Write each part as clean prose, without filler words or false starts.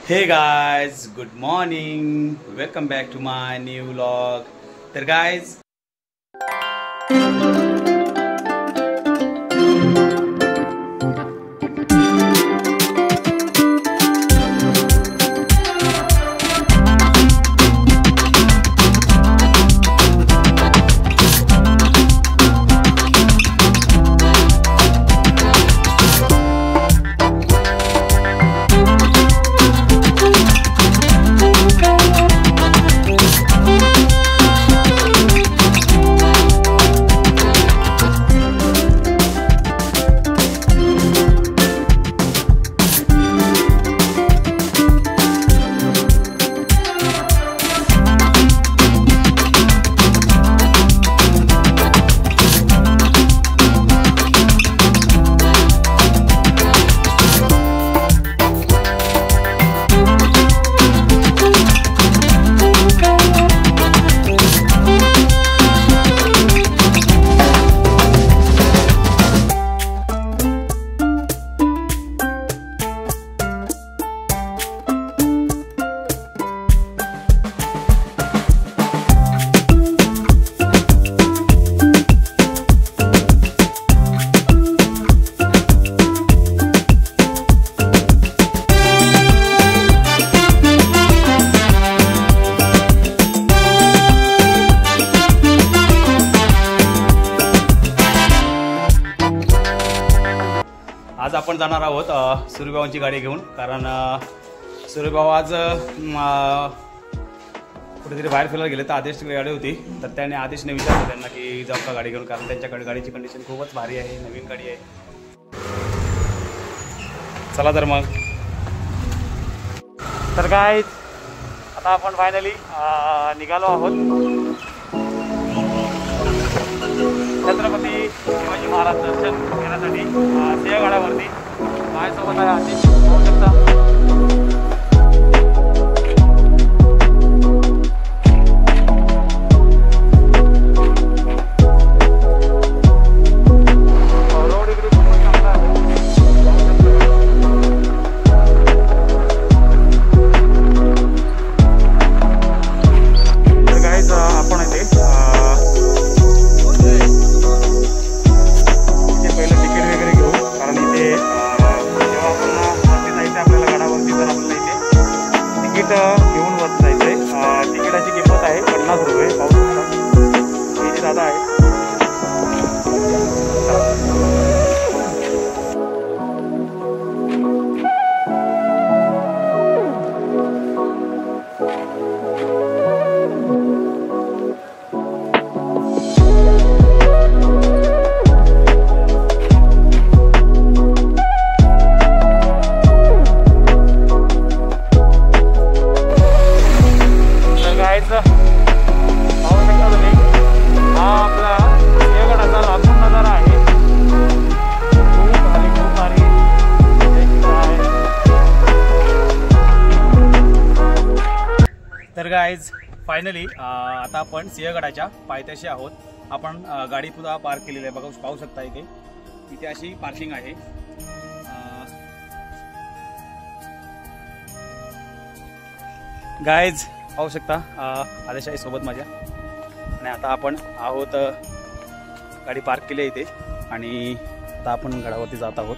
Hey guys, good morning. Welcome back to my new vlog. तर guys, आज आपण जाणार आहोत सूर्यभावांची गाडी घेऊन, कारण सूर्यभाव आज कुठेतरी बाहेर फिरायला गेले तर आदेशची गाडी होती, तर त्याने आदेशने विचारलं त्यांना की जाऊ का गाडी घेऊन, कारण त्यांच्याकडे गाडीची कंडिशन खूपच भारी आहे, नवीन गाडी आहे. चला तर मग. तर काय आता आपण फायनली निघालो आहोत छत्रपती शिवाजी महाराज दर्शन घेण्यासाठी सिंहगडावरती. माझ्यासोबत आहे आदेश, पाहू शकता. घेऊन वरती जायचंय. तिकिटाची किंमत आहे 50 रुपये. पाहू शकता इथे दादा आहे. तर गाईज फायनली आता आपण सिंहगडाच्या पायथ्याशी आहोत. आपण गाडी पुन्हा पार्क केलेली आहे, बघा पाहू शकता. इथे अशी पार्किंग आहे. गाईज पाहू शकता आदेश आहे सोबत माझ्या, आणि आता आपण आहोत गाडी पार्क केली आहे इथे, आणि आता आपण गडावरती जात आहोत.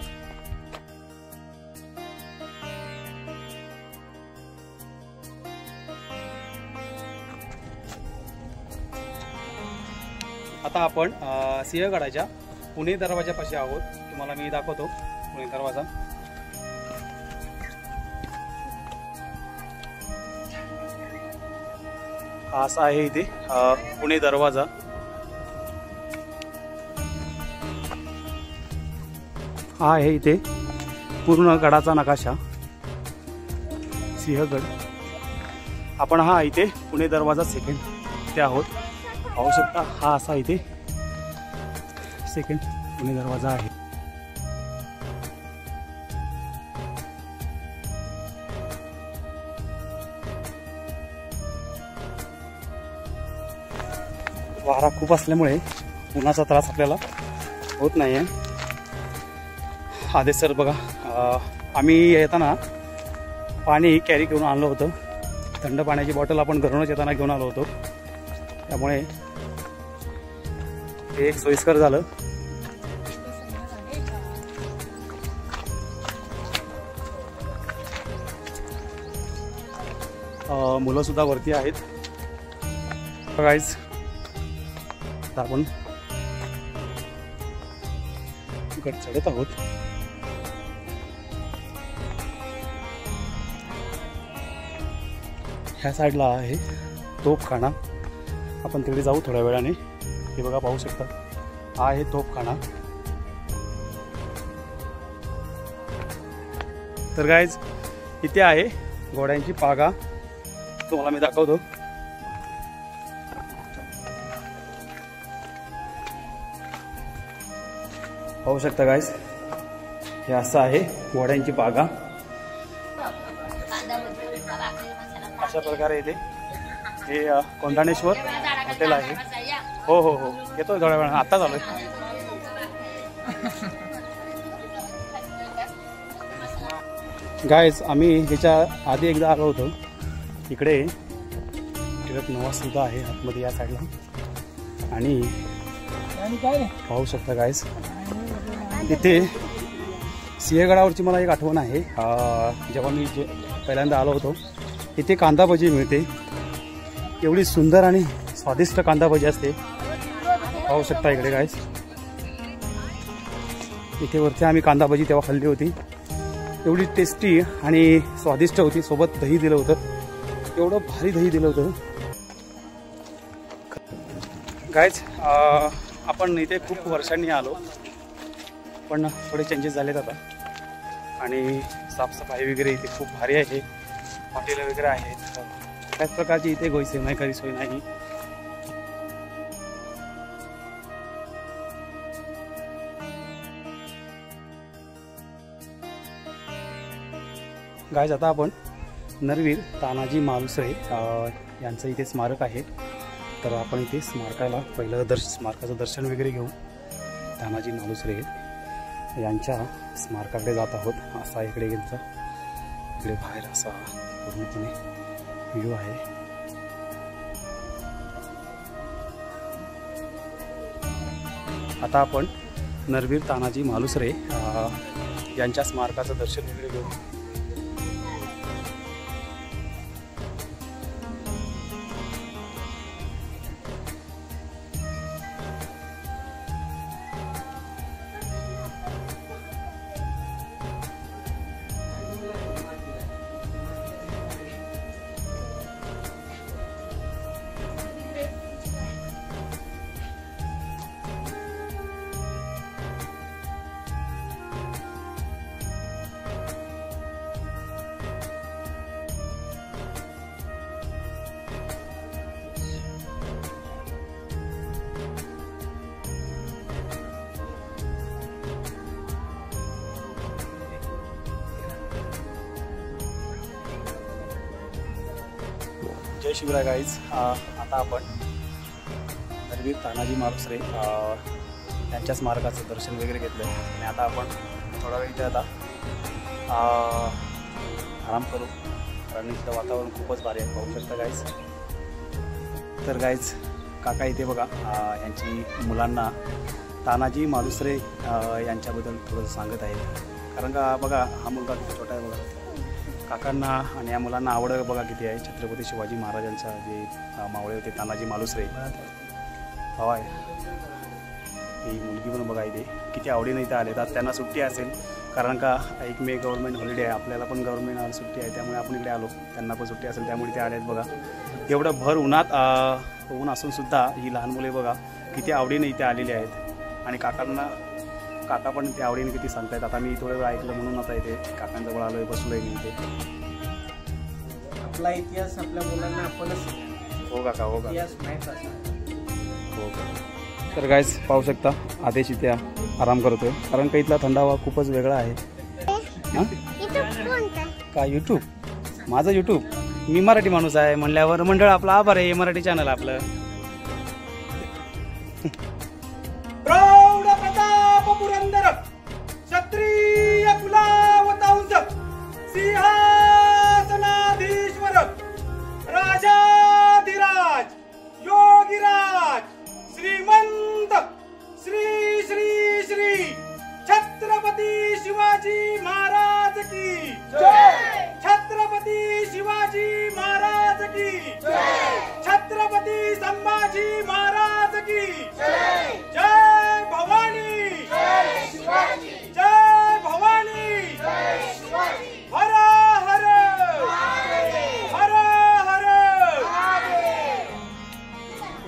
आता आपण सिंहगडाच्या पुणे दरवाजापाशी आहोत. तुम्हाला मी दाखवतो पुणे दरवाजा. हा असा आहे इथे पुणे दरवाजा. हा आहे इथे पूर्ण गडाचा नकाशा सिंहगड. आपण हा इथे पुणे दरवाजा सेकंड इथे आहोत, पाहू शकता. हा असा इथे सेकंड पुणे दरवाजा आहे. वारा खूप असल्यामुळे उन्हाचा त्रास आपल्याला होत नाही आहे. आदेश सर बघा, आम्ही येताना पाणी कॅरी करून आणलं होतं. थंड पाण्याची बॉटल आपण घरूनच येताना घेऊन आलो होतो, त्यामुळे ते एक सोयीस्कर झालं. मुलं सुद्धा वरती आहेत. गाईज आपण गड चढत आहोत. ह्या साईडला आहे तोफखाना. आपण तिकडे जाऊ थोड्या वेळाने. हे बघा पाहू शकता, हा आहे तोफखाना. तर गाईज इथे आहे घोड्यांची पागा, तुम्हाला मी दाखवतो. पाहू शकता गाईज, हे असं आहे घोड्यांची पागा. अशा प्रकारे इथे हे कोंढाणेश्वर हॉटेल आहे. हो हो हो, येतोय थोड्या वेळा, आत्ताच आलोय. गाईज आम्ही ह्याच्या आधी एकदा आलो होतो. इकडे टिळक निवास सुद्धा आहे आतमध्ये या साईडला. आणि पाहू शकता गाईज, इथे सिंहगडावरची मला एक आठवण आहे. जेव्हा मी पहिल्यांदा आलो होतो, इथे कांदा भजी मिळते. एवढी सुंदर आणि स्वादिष्ट कांदा भजी असते. पाहू शकता इकडे गाईज, इथे वरती आम्ही कांदा भजी तेव्हा खाल्ली होती. एवढी टेस्टी आणि स्वादिष्ट होती. सोबत दही दिलं होतं, एवढं भारी दही दिलं होतं. गाईज आपण इथे खूप वर्षांनी आलो, पण थोडे चेंजेस झालेत आता. आणि साफसफाई वगैरे इथे खूप भारी आहे. हॉटेल वगैरे आहेत. त्याच प्रकारची इथे गोयसेमाईकरी सोय नाही. गाईज आता आपण नरवीर तानाजी मालुसरे यांचं इथे स्मारक आहे. तर आपण इथे स्मारकाला पहिलं स्मारकाचं दर्शन वगैरे घेऊ. तानाजी मालुसरे यांच्या स्मारकाकडे जात आहोत. असा इकडे यांचा इकडे बाहेर असा पूर्णपणे व्ह्यू आहे. आता आपण नरवीर तानाजी मालुसरे यांच्या स्मारकाचं दर्शन वगैरे घेऊ. जय शिवराय गाईज. आता आपण नरवीर तानाजी मालुसरे यांच्या स्मारकाचं दर्शन वगैरे घेतलं आणि आता आपण थोडा वेळ इथे आता आराम करू, कारण इथलं वातावरण खूपच भारी आहे. पाहू शकता गाईज. तर गाईज काका इथे बघा यांची मुलांना तानाजी मालुसरे यांच्याबद्दल थोडंसं सांगत आहेत. कारण का बघा हा मुलगा किती छोटा आहे बघा. काकांना आणि या मुलांना आवड बघा किती आहे. छत्रपती शिवाजी महाराजांचा जे मावळे होते तानाजी मालुसरे हवा आहे. ही मुलगी पण बघा इथे किती आवडीने इथे आले. तर त्यांना सुट्टी असेल, कारण का 1 मे गव्हर्नमेंट हॉलिडे आहे. आपल्याला पण गव्हर्नमेंट सुट्टी आहे, त्यामुळे आपण इकडे आलो. त्यांना पण सुट्टी असेल त्यामुळे ते आले आहेत बघा. एवढं भर उन्हात ऊन असून सुद्धा ही लहान मुले बघा किती आवडीने इथे आलेली आहेत. आणि काका पण ते आवडीने किती सांगतायत. आता मी थोडं वेळ ऐकलं म्हणून आता इथे काकांजवळ आलोय, बसलोय मी इथे. आपला इतिहास आपल्या मुलांना आपणच हो काका, हो इतिहास माहीत असणार. हो का. तर गाईज पाहू शकता आदेश इथे आराम करतोय, कारण का इथला थंडावा खूपच वेगळा आहे. का यूट्यूब? माझं यूट्यूब? मी मराठी माणूस आहे म्हणल्यावर मंडळ आपला आभार आहे. मराठी चॅनल आपलं. प्रौढ प्रताप पुरंदर क्षत्रिय कुलावतांस सिंहासनारूढ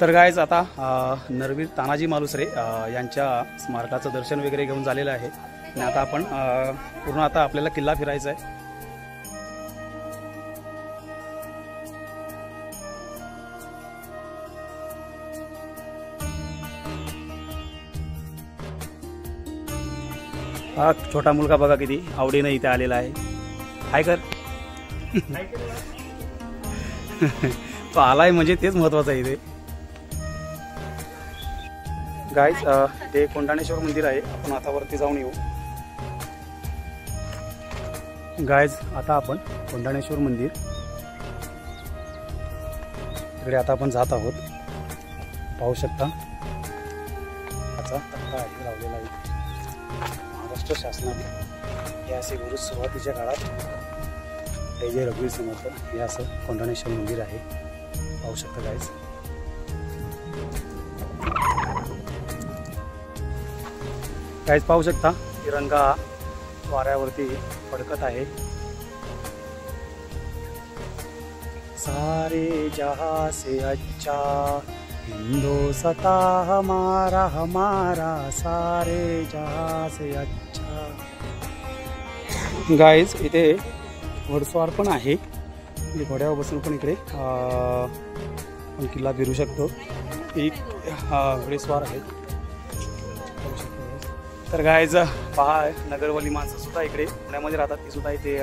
तर गायज आता नरवीर तानाजी मालुसरे यांच्या स्मारकाचं दर्शन वगैरे घेऊन झालेलं आहे आणि आता आपण पूर्ण आता आपल्याला किल्ला फिरायचा आहे. हा छोटा मुलगा बघा किती आवडीनं इथे आलेला आहे. हाय कर. तो आलाय म्हणजे तेच महत्वाचं आहे इथे. गाईज ते कोंढाणेश्वर मंदिर आहे. आपण आता वरती जाऊन येऊ. गाईज आता आपण कोंढाणेश्वर मंदिर तिकडे आता आपण जात आहोत. पाहू शकता त्याचा तक्ता आहे लावलेला आहे. महाराष्ट्र शासनाने हे असे गुरु सुरुवातीच्या काळात हे जे रघुवीर समर्थ हे असं कोंढाणेश्वर मंदिर आहे. पाहू शकता गाईज. गाईज पाहू शकता तिरंगा वाऱ्यावरती फडकत आहे. सारे जहां से अच्छा हिंदुस्ता हमारा हमारा सारे जहां से अच्छा. गाईज इथे घोडस्वार पण आहे. घोड्यावर बसून पण इकडे आपण किल्ला फिरू शकतो. एक घोडेस्वार आहे. तर गायज पहा नगरवाली माणसं सुद्धा इकडे पुण्यामध्ये राहतात. ती सुद्धा इथे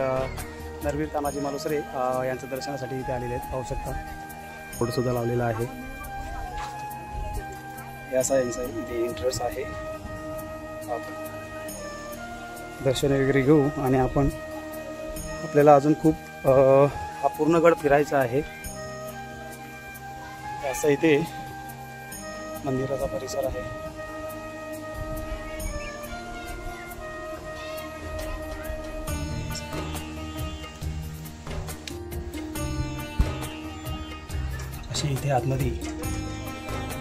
नरवीर तानाजी मालुसरे यांचं दर्शनासाठी इथे आलेले आहेत. पाहू शकता फोटो सुद्धा लावलेला आहे. असा यांचा इथे इंटरेस्ट आहे. दर्शन वगैरे घेऊ आणि आपण आपल्याला अजून खूप हा पूर्ण गड फिरायचा आहे. असा इथे मंदिराचा परिसर आहे. असे इथे आतमध्ये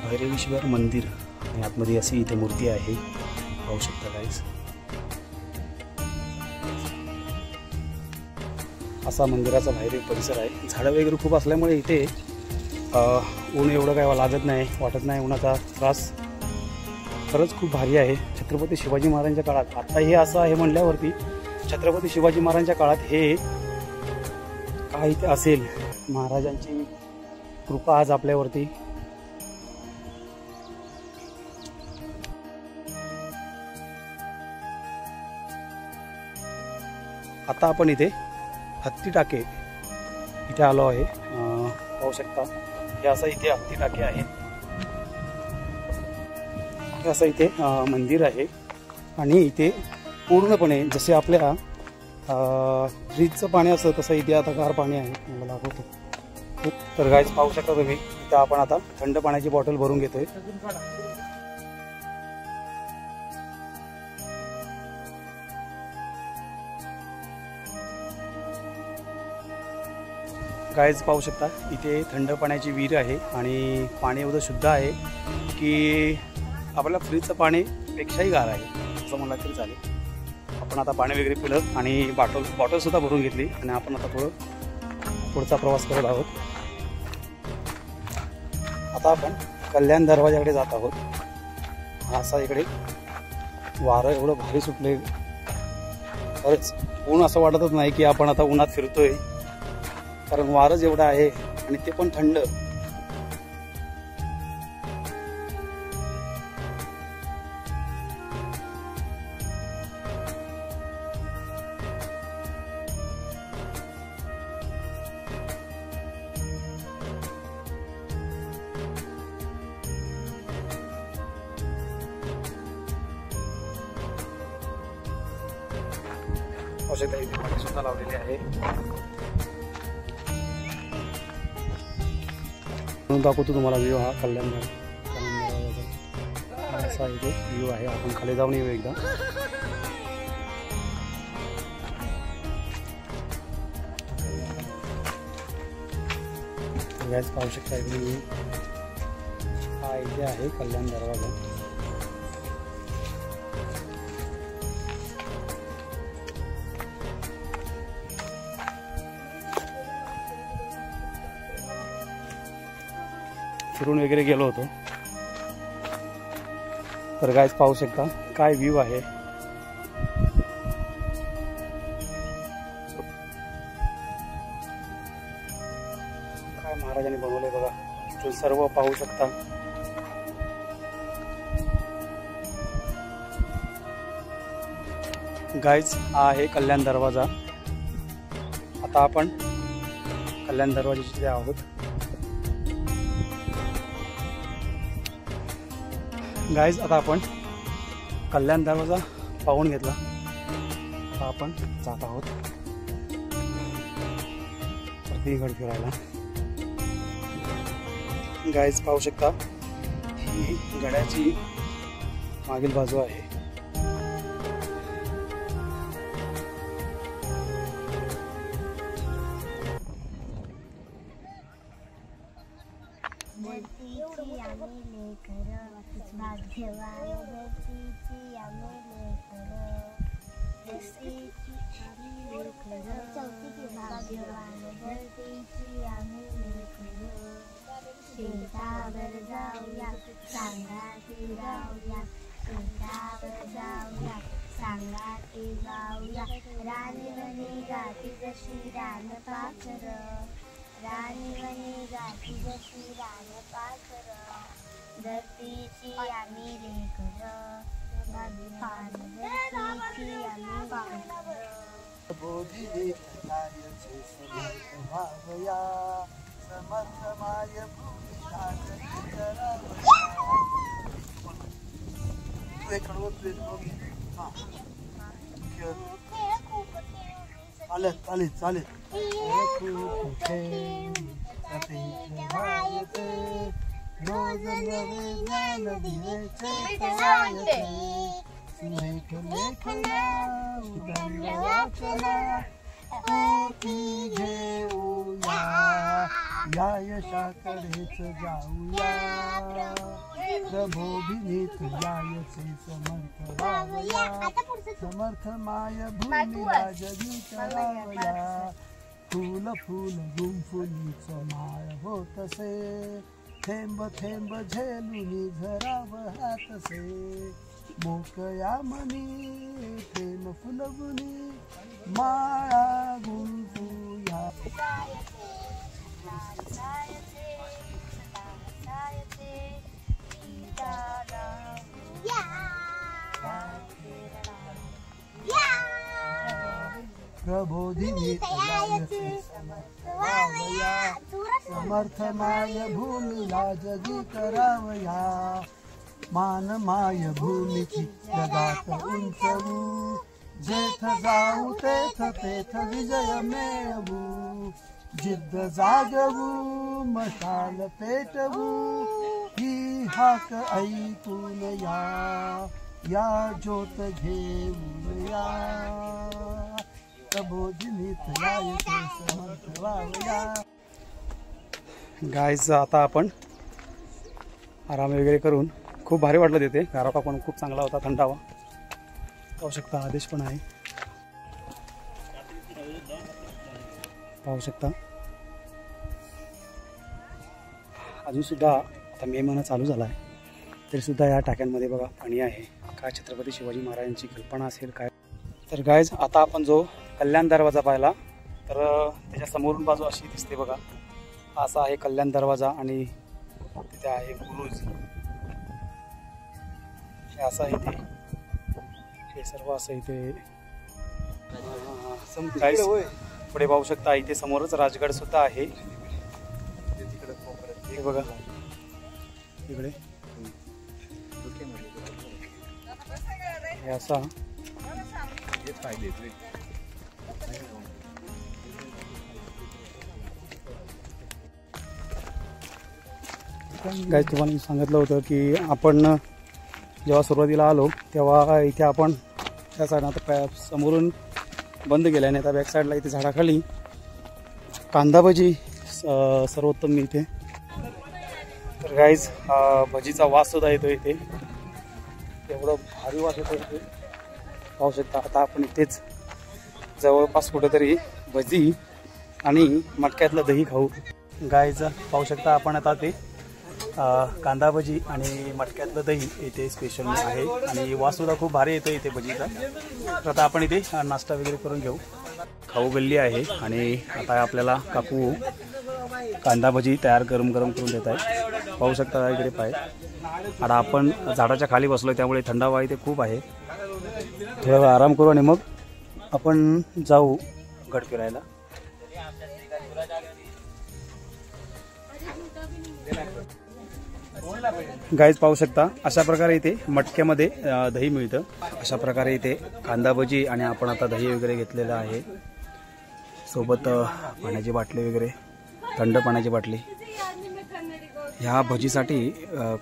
भैरवेश्वर मंदिर आणि आतमध्ये अशी इथे मूर्ती आहे. पाहू शकता गाईज. असा मंदिराचा बाहेरील परिसर आहे. झाडं वगैरे खूप असल्यामुळे इथे ऊन एवढं काय लागत नाही, वाटत नाही उन्हाचा त्रास. खरंच खूप भारी आहे. छत्रपती शिवाजी महाराजांच्या काळात आता हे असं आहे म्हणल्यावरती छत्रपती शिवाजी महाराजांच्या काळात हे काय इथे असेल. महाराजांची कृपा आज आपल्यावरती. आता आपण इथे हत्ती टाके इथे आलो आहे. पाहू शकता हे असं इथे हत्ती टाके आहे. हे असं इथे मंदिर आहे आणि इथे पूर्णपणे जसे आपल्या फ्रीजचं पाणी असतं तसं इथे आता गार पाणी आहे. मला दाखवतो. तर गाईज पाहू शकता तुम्ही इथं आपण आता थंड पाण्याची बॉटल भरून घेतोय. गाईज पाहू शकता इथे थंड पाण्याची विहीर आहे आणि पाणी एवढं शुद्ध आहे की आपल्याला फ्रीजचं पाणी पेक्षाही गार आहे असं म्हणलं तरी चालेल. आपण आता पाणी वगैरे पिलं आणि बॉटलसुद्धा भरून घेतली आणि आपण आता पुढचा प्रवास करत आहोत. आता आपण कल्याण दरवाजाकडे जात आहोत. असा इकडे वारं एवढं भारी सुटले. खरंच ऊन असं वाटतच नाही की आपण आता उन्हात फिरतोय, कारण वारच एवढं आहे आणि ते पण थंड. औषध इथे पाणी सुद्धा लावलेले आहे. म्हणून दाखवतो तुम्हाला व्ह्यू हा कल्याण असा इथे व्ह्यू आहे. आपण खाली जाऊन येऊ एकदा. गॅस पाहू शकता इथे हा इथे आहे कल्याण दरवाजा. फिरून वगैरे गेलो होतो. तर गाईज पाहू शकता काय व्ह्यू आहे. काय महाराजांनी बनवलंय बघा. इथून सर्व पाहू शकता. गाईज हा आहे कल्याण दरवाजा. आता आपण कल्याण दरवाजाचे आहोत. गाईज आता आपण कल्याण दरवाजा पाहून घेतला. आता आपण जात आहोत प्रतीगड फिरायला. गाईज पाहू शकता ही गडाची मागील बाजू आहे. शेतावर जाऊया सांगाती जाऊया, शेतावर जाऊया सांगाती जाऊया. रानवनी गाती जशी रान पाखर, रानवनी गाती जशी रान पाखर. धरतीची आम्ही लेकर, धरतीची आम्ही पाखर. बोधी भावया समर्थ माय भूमी चालेल चालेल चालेल. रोज नवे ज्ञान दिवेचे लेख लेखना उदंड वाचना पोथी घेऊया, या यशाकडेच जाऊया. प्रबोधिनीत यायचे समर्थ व्हावया, समर्थ माय भूमीला जगी करावया. फूल फूल गुंफुलीच माळ होतसे, थेंब थेंब झेलुनी झराव हातसे. मोकया मनी प्रेम फुलवुनी माळा गुंफूया. प्रबोधिनीत यायचे समर्थ व्हावया, समर्थ माय भूमीला जगी करावया. मान माय भूमीची जगात उंचवू, जेथ जाऊ तेथ तेथ विजय मिळवू. जिद्द जागवू मशाल पेटवू, ही हाक ऐकून या, या ज्योत घेऊन या. प्रबोधिनीत यायचे समर्थ व्हावया. गाईज आता आपण आराम वगैरे करून खूप भारी वाटलं तिथे. गारवा पण खूप चांगला होता, थंडावा. पाहू शकता आदेश पण आहे. पाहू शकता अजून सुद्धा आता मे महिना चालू झाला आहे तरी सुद्धा या टाक्यांमध्ये बघा पाणी आहे. काय छत्रपती शिवाजी महाराजांची कल्पना असेल काय. तर गाईज आता आपण जो कल्याण दरवाजा पाहिला तर त्याच्या समोरून बाजू अशी दिसते बघा. असा आहे कल्याण दरवाजा आणि तिथे आहे बुरुज. हे असं आहे ते, हे सर्व असं इथे. पुढे पाहू शकता इथे समोरच राजगड सुद्धा आहे. हे बघा इकडे हे असा गाईज तुम्हाला सांगितलं होतं की आपण जेव्हा सुरुवातीला आलो तेव्हा इथे आपण त्या साईडनं आता समोरून बंद केल्याने आता बॅक साईडला इथे झाडाखाली कांदा भजी सर्वोत्तम मिळते. तर गाईज भजीचा वास सुद्धा येतो इथे, एवढं भारी वास येतो इथे. पाहू शकता आता आपण इथेच जवळपास कुठेतरी भजी आणि मटक्यातलं दही खाऊ. गाईज पाहू शकता आपण आता ते कांदा भजी आणि मटक्यातलं दही इथे स्पेशल आहे आणि वाससुद्धा खूप भारी येतो इथे भजीचा. तर आता आपण इथे नाश्ता वगैरे करून घेऊ. खाऊ गल्ली आहे आणि आता आपल्याला काकू कांदा भजी तयार गरम गरम करून देत आहे. पाहू शकता इकडे पाय. आता आपण झाडाच्या खाली बसलो त्यामुळे थंड हवा इथे खूप आहे. थोडा वेळ आराम करू आणि मग आपण जाऊ गड फिरायला. गाईज पाहू शकता अशा प्रकारे इथे मटक्यामध्ये दही मिळतं. अशा प्रकारे इथे कांदा भजी आणि आपण आता दही वगैरे घेतलेलं आहे. सोबत पाण्याची बाटली वगैरे, थंड पाण्याची बाटली. ह्या भजीसाठी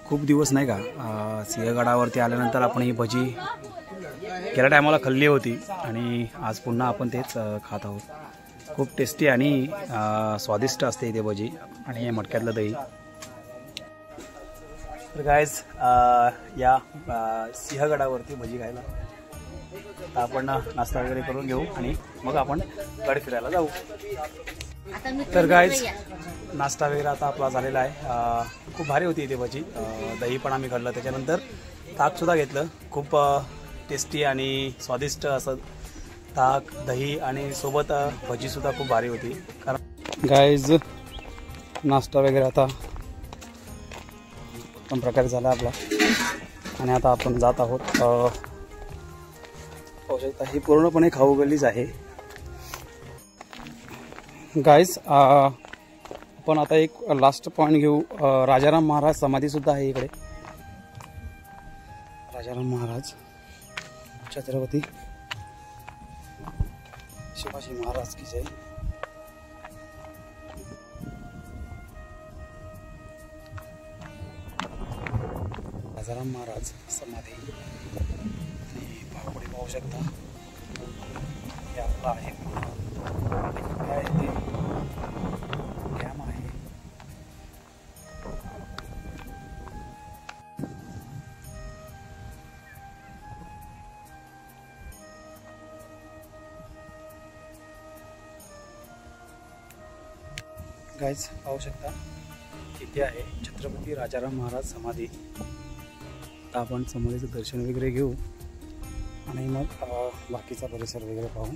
खूप दिवस नाही का सिंहगडावरती आल्यानंतर आपण ही भजी गेल्या टायमाला खाल्ली होती आणि आज पुन्हा आपण तेच खात आहोत. खूप टेस्टी आणि स्वादिष्ट असते इथे भजी आणि हे मटक्यातलं दही. तर गाईज या सिंहगडावरती भजी खायला तर आपण नाश्ता वगैरे करून घेऊ आणि मग आपण गड फिरायला जाऊ. तर गाईज नाश्ता वगैरे आता आपला झालेला आहे. खूप भारी होती इथे भजी. दही पण आम्ही खाल्लं, त्याच्यानंतर ताकसुद्धा घेतलं. खूप टेस्टी आणि स्वादिष्ट असं ताक, दही आणि सोबत भजीसुद्धा खूप भारी होती. कारण गाईज नाश्ता वगैरे आता उत्तम प्रकारे झाला आपला आणि आता आपण जात आहोत. पाहू शकता ही पूर्णपणे खाऊ गल्लीच आहे. गाईज आपण आता एक लास्ट पॉईंट घेऊ. राजाराम महाराज समाधीसुद्धा आहे इकडे. राजाराम महाराज, छत्रपती शिवाजी महाराज की जय. राजाराम महाराज समाधी पाहुणे पाहू शकता. हे आपलं आहे. काय आहे ते डॅम आहे. गाईज पाहू शकता इथे आहे छत्रपती राजाराम महाराज समाधी. आता आपण समाधीचं दर्शन वगैरे घेऊ आणि मग बाकीचा परिसर वगैरे पाहू.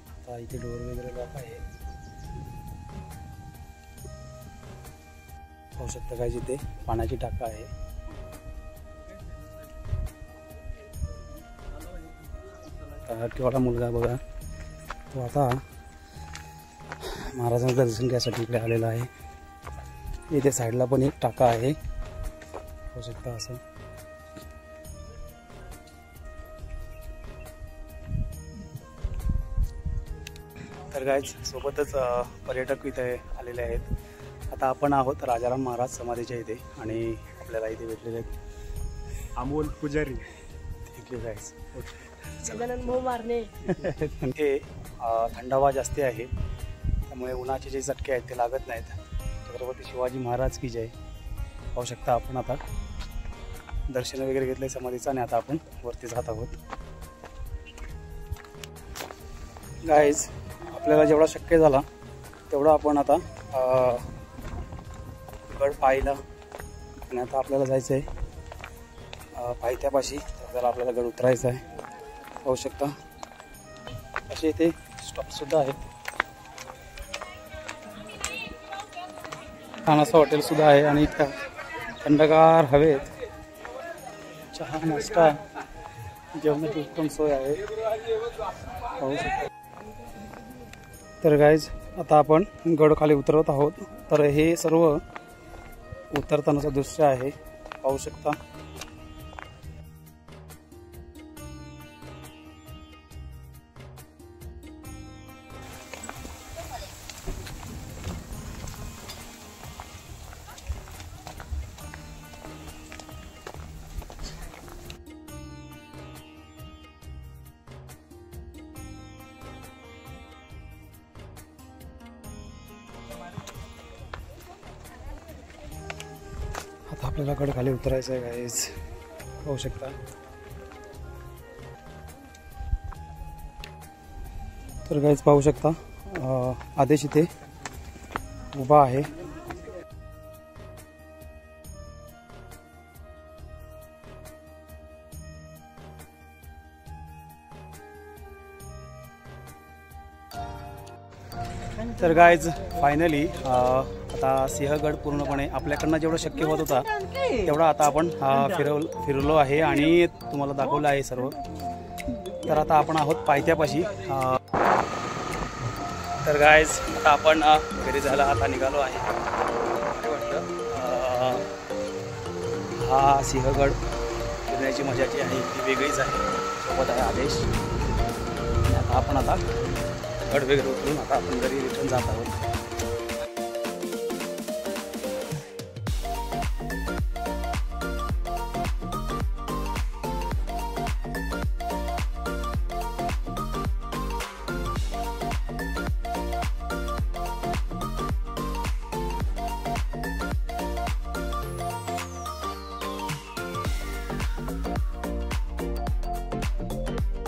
आता इथे डोर वगैरे लॉक आहे. पाहू शकता काय इथे पाण्याची टाका आहे. केवढा मुलगा बघा तो आता महाराजांचं दर्शन घ्यायसाठी इकडे आलेला आहे. इथे साईडला पण एक टाका आहे. पाहू शकता असं. तर गाईज सोबतच पर्यटक इथे आलेले आहेत. आता आपण आहोत राजाराम महाराज समाधीच्या इथे आणि आपल्याला इथे भेटलेले आहेत अमोल पुजारी. इकडे गाईज मारणे. हे थंडावा जास्ती आहे त्यामुळे उन्हाचे जे चटके आहेत ते लागत नाहीत. छत्रपती शिवाजी महाराज की जय. पाहू शकता आपण आता दर्शन वगैरे घेतले समाधीचं आणि आता आपण वरती जात आहोत. गाईज आपल्याला जेवढा शक्य झाला तेवढा आपण आता गड पाहिला आणि आता आपल्याला जायचं आहे पायथ्यापाशी. तर आपल्याला गड उतरायचं आहे. पाहू शकता असे इथे स्टॉपसुद्धा आहेत. खानाचं हॉटेलसुद्धा आहे आणि इथं थंडगार हवेत चहा नाश्ता जेवणाची उत्तम सोय आहे. पाहू शकता. तर गाईज आता आपण गड खाली उतरत आहोत. तर हे सर्व उतरतानाचं दृश्य आहे. पाहू शकता. आता आपल्याला गड खाली उतरायचं आहे गाईज. पाहू शकता. तर गाईज पाहू शकता आदेश इथे उभा आहे. तर गाईज फायनली आता सिंहगड पूर्णपणे आपल्याकडनं जेवढं शक्य होत होता तेवढा आता आपण फिरलो आहे आणि तुम्हाला दाखवलं आहे सर्व. तर आता आपण आहोत पायथ्यापाशी. तर गाईज आता आपण घरी जायला आता निघालो आहे. काय वाटतं हा सिंहगड फिरण्याची मजा जी आहे ती वेगळीच आहे. सोबत आहे आदेश. आणि आता गड वगैरे उतरून आता आपण घरी रिटर्न जात आहोत.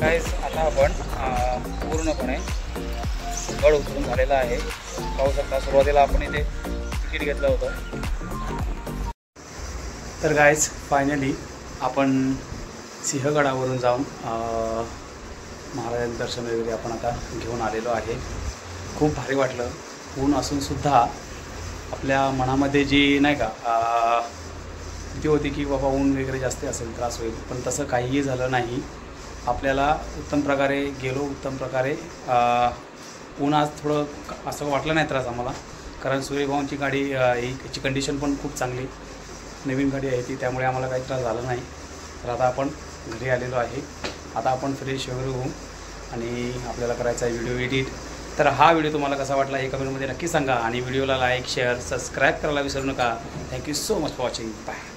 गाईज आता आपण पूर्णपणे गड उतरून झालेला आहे. पाहू शकता सुरुवातीला आपण इथे तिकीट घेतलं होतं. तर गाईज फायनली आपण सिंहगडावरून जाऊन महाराजांचं दर्शन वगैरे आपण आता घेऊन आलेलो आहे. खूप भारी वाटलं. ऊन असूनसुद्धा आपल्या मनामध्ये जी नाही का भीती होती की बाबा ऊन वगैरे जास्त असेल त्रास होईल, पण तसं काहीही झालं नाही. आपल्याला उत्तम प्रकारे गेलो. उत्तम प्रकारे ऊन आज थोडं असं वाटलं नाही त्रास आम्हाला, कारण सूर्यभाऊंची गाडी हिची कंडिशन पण खूप चांगली, नवीन गाडी आहे ती, त्यामुळे आम्हाला काही त्रास झाला नाही. तर आता आपण घरी आलेलो आहे. आता आपण फ्रेश वगैरे होऊ आणि आपल्याला करायचा आहे व्हिडिओ एडिट. तर हा व्हिडिओ तुम्हाला कसा वाटला हे कमेंटमध्ये नक्की सांगा आणि व्हिडिओला लाईक शेअर सबस्क्राईब करायला विसरू नका. Thank you so much for watching. Bye.